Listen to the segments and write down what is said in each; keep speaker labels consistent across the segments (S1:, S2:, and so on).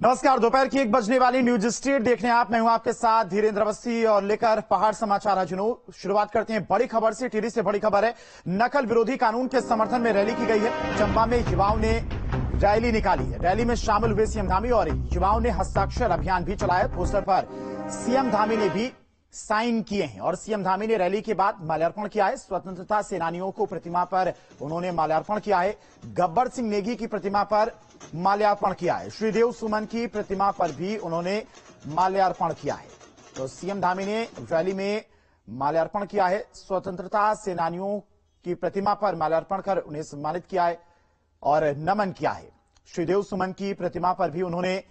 S1: नमस्कार। दोपहर की 1 बजने वाली न्यूज स्ट्रीट देखने मैं हूं आपके साथ धीरेन्द्र अवस्थी और लेकर पहाड़ समाचार जुनू। शुरुआत करते हैं बड़ी खबर से। टिहरी से बड़ी खबर है, नकल विरोधी कानून के समर्थन में रैली की गई है। चंबा में युवाओं ने रैली निकाली है। रैली में शामिल हुए सीएम धामी और युवाओं ने हस्ताक्षर अभियान भी चलाया। पोस्टर पर सीएम धामी ने भी साइन किए हैं और सीएम धामी ने रैली के बाद माल्यार्पण किया है। स्वतंत्रता सेनानियों को प्रतिमा पर उन्होंने माल्यार्पण किया है। गब्बर सिंह नेगी की प्रतिमा पर माल्यार्पण किया है। श्रीदेव सुमन की प्रतिमा पर भी उन्होंने माल्यार्पण किया है। तो सीएम धामी ने रैली में माल्यार्पण किया है। स्वतंत्रता सेनानियों की प्रतिमा पर माल्यार्पण कर उन्हें सम्मानित किया है और नमन किया है। श्रीदेव सुमन की प्रतिमा पर भी उन्होंने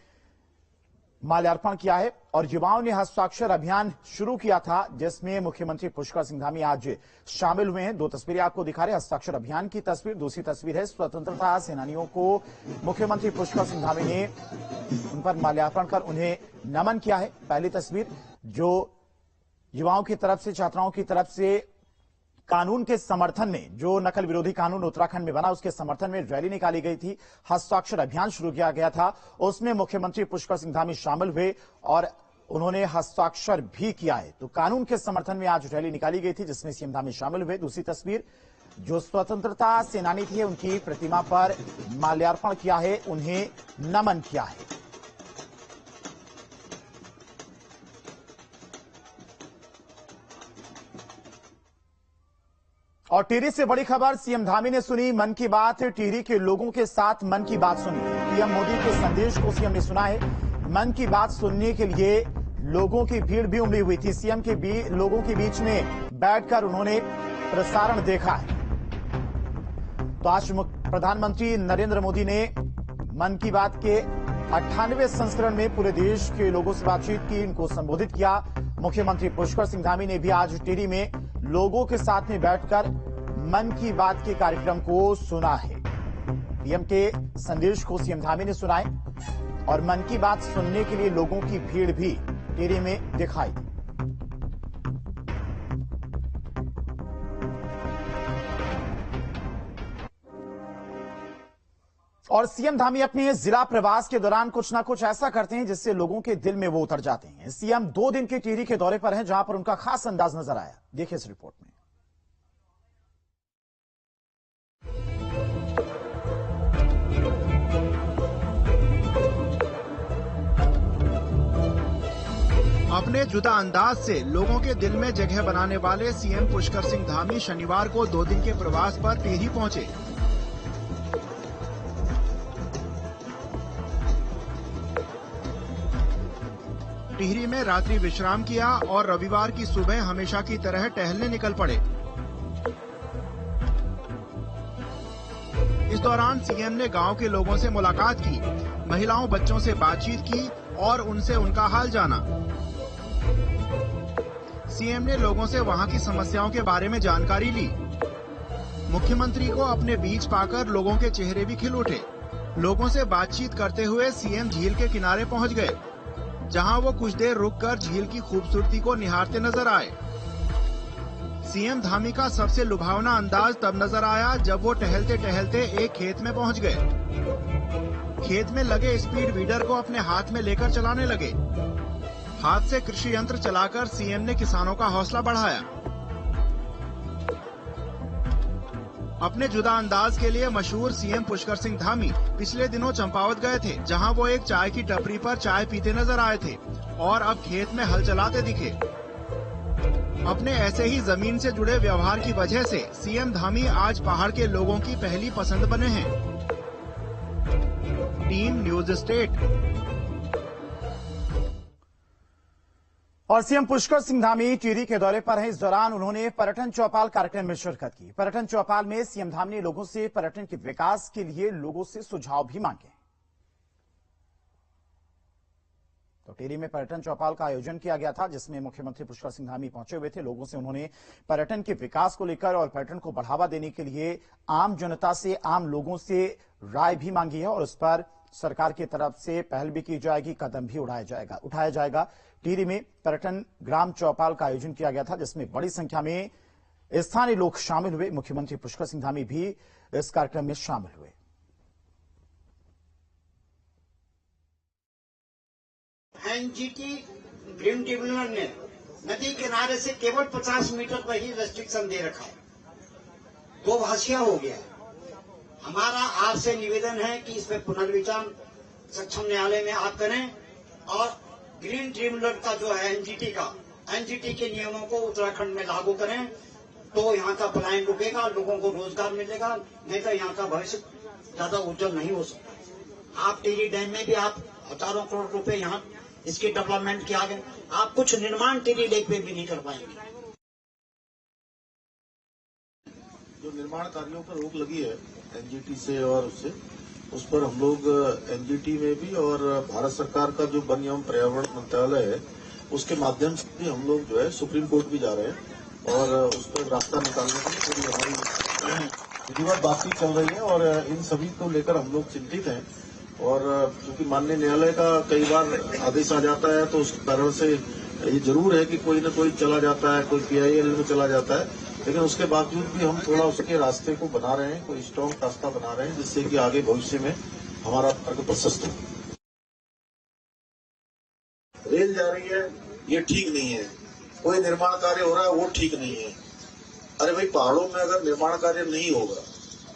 S1: माल्यार्पण किया है और युवाओं ने हस्ताक्षर अभियान शुरू किया था, जिसमें मुख्यमंत्री पुष्कर सिंह धामी आज शामिल हुए हैं। 2 तस्वीरें आपको दिखा रहे हैं, हस्ताक्षर अभियान की तस्वीर। दूसरी तस्वीर है स्वतंत्रता सेनानियों को मुख्यमंत्री पुष्कर सिंह धामी ने उन पर माल्यार्पण कर उन्हें नमन किया है। पहली तस्वीर जो युवाओं की तरफ से, छात्राओं की तरफ से कानून के समर्थन में, जो नकल विरोधी कानून उत्तराखंड में बना उसके समर्थन में रैली निकाली गई थी, हस्ताक्षर अभियान शुरू किया गया था। उसमें मुख्यमंत्री पुष्कर सिंह धामी शामिल हुए और उन्होंने हस्ताक्षर भी किया है। तो कानून के समर्थन में आज रैली निकाली गई थी, जिसमें सीएम धामी शामिल हुए। दूसरी तस्वीर जो स्वतंत्रता सेनानी थे उनकी प्रतिमा पर माल्यार्पण किया है, उन्हें नमन किया है। और टिहरी से बड़ी खबर, सीएम धामी ने सुनी मन की बात। टिहरी के लोगों के साथ मन की बात सुनी। पीएम मोदी के संदेश को सीएम ने सुना है। मन की बात सुनने के लिए लोगों की भीड़ भी उमड़ी हुई थी। सीएम के लोगों के बीच में बैठकर उन्होंने प्रसारण देखा है। तो आज प्रधानमंत्री नरेंद्र मोदी ने मन की बात के 98वें संस्करण में पूरे देश के लोगों से बातचीत की, इनको संबोधित किया। मुख्यमंत्री पुष्कर सिंह धामी ने भी आज टिहरी में लोगों के साथ में बैठकर मन की बात के कार्यक्रम को सुना है। पीएम के संदेश को सीएम धामी ने सुना है और मन की बात सुनने के लिए लोगों की भीड़ भी टिहरी में दिखाई दी। और सीएम धामी अपने जिला प्रवास के दौरान कुछ ना कुछ ऐसा करते हैं जिससे लोगों के दिल में वो उतर जाते हैं। सीएम 2 दिन के टिहरी के दौरे पर हैं, जहां पर उनका खास अंदाज नजर आया। देखिए इस रिपोर्ट में।
S2: अपने जुदा अंदाज से लोगों के दिल में जगह बनाने वाले सीएम पुष्कर सिंह धामी शनिवार को 2 दिन के प्रवास पर टिहरी पहुंचे। टिहरी में रात्रि विश्राम किया और रविवार की सुबह हमेशा की तरह टहलने निकल पड़े। इस दौरान सीएम ने गांव के लोगों से मुलाकात की, महिलाओं बच्चों से बातचीत की और उनसे उनका हाल जाना। सीएम ने लोगों से वहां की समस्याओं के बारे में जानकारी ली। मुख्यमंत्री को अपने बीच पाकर लोगों के चेहरे भी खिल उठे। लोगों से बातचीत करते हुए सीएम झील के किनारे पहुंच गए, जहां वो कुछ देर रुककर झील की खूबसूरती को निहारते नजर आए। सीएम धामी का सबसे लुभावना अंदाज तब नजर आया जब वो टहलते टहलते एक खेत में पहुंच गए। खेत में लगे स्पीड वीडर को अपने हाथ में लेकर चलाने लगे। हाथ से कृषि यंत्र चलाकर सीएम ने किसानों का हौसला बढ़ाया। अपने जुदा अंदाज के लिए मशहूर सीएम पुष्कर सिंह धामी पिछले दिनों चंपावत गए थे, जहां वो एक चाय की टपरी पर चाय पीते नजर आए थे और अब खेत में हल चलाते दिखे। अपने ऐसे ही जमीन से जुड़े व्यवहार की वजह से सीएम धामी आज पहाड़ के लोगों की पहली पसंद बने हैं। Team news state.
S1: और सीएम पुष्कर सिंह धामी टिहरी के दौरे पर हैं। इस दौरान उन्होंने पर्यटन चौपाल कार्यक्रम में शिरकत की। पर्यटन चौपाल में सीएम धामी ने लोगों से पर्यटन के विकास के लिए लोगों से सुझाव भी मांगे। तो टिहरी में पर्यटन चौपाल का आयोजन किया गया था, जिसमें मुख्यमंत्री पुष्कर सिंह धामी पहुंचे हुए थे। लोगों से उन्होंने पर्यटन के विकास को लेकर और पर्यटन को बढ़ावा देने के लिए आम जनता से, आम लोगों से राय भी मांगी है और उस पर सरकार की तरफ से पहल भी की जाएगी, कदम भी उठाया जाएगा। टिहरी में पर्यटन ग्राम चौपाल का आयोजन किया गया था, जिसमें बड़ी संख्या में स्थानीय लोग शामिल हुए। मुख्यमंत्री पुष्कर सिंह धामी भी इस कार्यक्रम में शामिल हुए।
S3: एनजीटी ग्रीन ट्रिब्यूनल ने नदी किनारे से केवल 50 मीटर पर ही रेस्ट्रिक्शन दे रखा है। दो भाषिया हो गया। हमारा आपसे निवेदन है कि इस पर पुनर्विचार सक्षम न्यायालय में आप करें और ग्रीन ट्रिब्यूनल का जो है एनजीटी के नियमों को उत्तराखंड में लागू करें, तो यहाँ का पलायन रुकेगा, लोगों को रोजगार मिलेगा, नहीं तो यहाँ का भविष्य ज्यादा उज्जवल नहीं हो सकता। आप टिहरी डैम में भी आप हजारों करोड़ रुपए यहाँ इसकी डेवलपमेंट किया गया, आप कुछ निर्माण टिहरी लेक पे भी नहीं कर पाएंगे।
S4: जो निर्माण कार्यों पर रोक लगी है एनजीटी से और उससे, उस पर हम लोग एनजीटी में भी और भारत सरकार का जो वन एवं पर्यावरण मंत्रालय है उसके माध्यम से भी हम लोग जो है सुप्रीम कोर्ट भी जा रहे हैं और उस पर रास्ता निकालने के लिए पूरी हमारी विधिवत बातचीत चल रही है और इन सभी को लेकर हम लोग चिंतित हैं। और क्योंकि माननीय न्यायालय का कई बार आदेश आ जाता है तो उस कारण से ये जरूर है कि कोई न कोई चला जाता है, कोई पीआईएल में चला जाता है, लेकिन उसके बावजूद भी हम थोड़ा उसके रास्ते को बना रहे हैं, कोई स्ट्रॉन्ग रास्ता बना रहे हैं जिससे कि आगे भविष्य में हमारा मार्ग प्रशस्त हो। रेल जा रही है ये ठीक नहीं है, कोई निर्माण कार्य हो रहा है वो ठीक नहीं है। अरे भाई, पहाड़ों में अगर निर्माण कार्य नहीं होगा